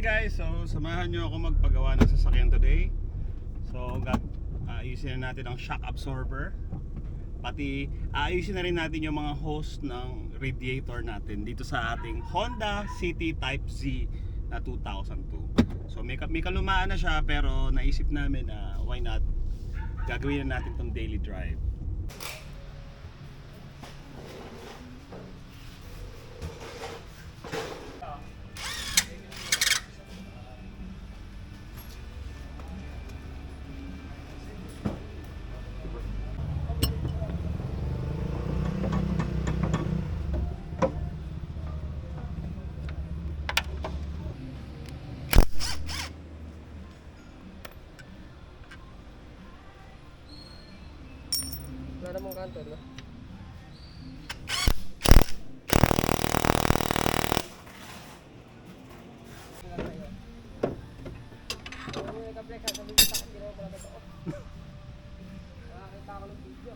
Hi guys! So samahan nyo ako magpagawa ng sasakyan today. So ayusin na natin ang shock absorber. Pati ayusin na rin natin yung mga hose ng radiator natin dito sa ating Honda City Type Z na 2002. So may kalumaan na siya, pero naisip namin na why not gagawin na natin tong daily drive. Wala namang kanto, no? Nakakita ko ng video.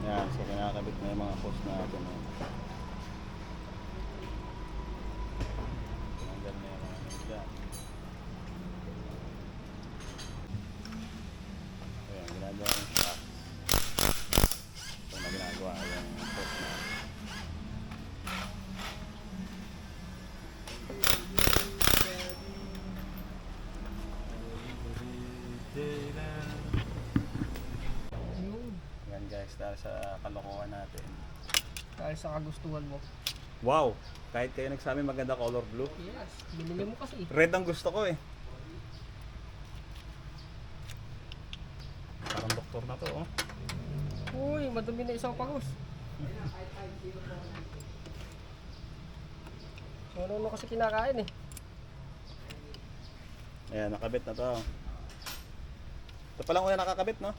Yan, so kinakabit na yung mga hose natin. Hanggang na yung mga dyan. Ayan, ginagawa yung shock. Ito na ginagawa yung hose natin. Yan guys, dahil sa kalokohan natin. Dahil sa kagustuhan mo. Wow! Kahit kayo nagsabi maganda color blue. Yes, binili mo kasi. Red ang gusto ko eh. Parang doktor na to oh. Uy, madumi na isang pangos. Ano kasi kinakain eh. Ayan, nakabit na to. Ito palang una nakakabit, no?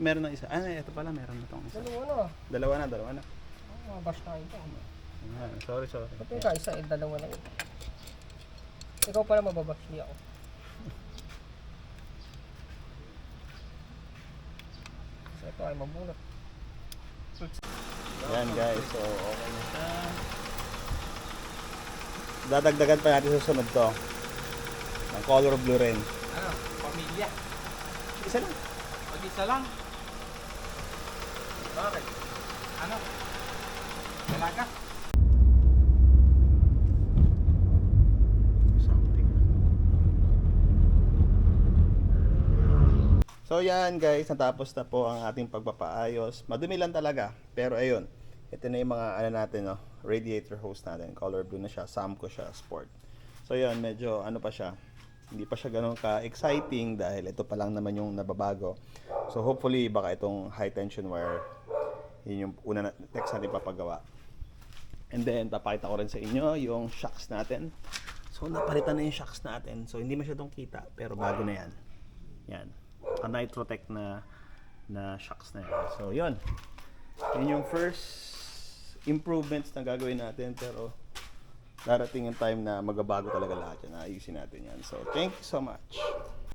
Meron na isa. Ah, ito pala, meron na tong isa. Dalawa na. Dalawa na. Mga bash na ito. Ayan, sorry. Ba't yung kaisa eh, dalawa lang ito. Ikaw pala mababash, hindi ako. So ito ay mabunot. Ayan guys, so okay na siya. Dadagdagan pa natin sa sunod to. Ang color blue rin. Ano? Pamilya? Isa lang. Mag-isa lang? Bakit? Ano? Dalaga? Something. So yan guys, natapos na po ang ating pagpapaayos. Madumi lang talaga, pero ayun. Ito na yung mga ano natin, no, radiator hose natin. Color blue na siya, Samco siya, sport. So yan, medyo ano pa siya. Hindi pa siya ganun ka-exciting dahil ito pa lang naman yung nababago. So hopefully baka itong high tension wire, yun yung una na, next natin papagawa. And then papakita ko rin sa inyo yung shocks natin. So napalitan na yung shocks natin. So hindi masyadong kita, pero bago na yan. Yan. Nitrotech na shocks na yan. So yun. Yun yung first improvements na gagawin natin, pero darating yung time na magbabago talaga lahat yan. Ayusin natin yan. So thank you so much.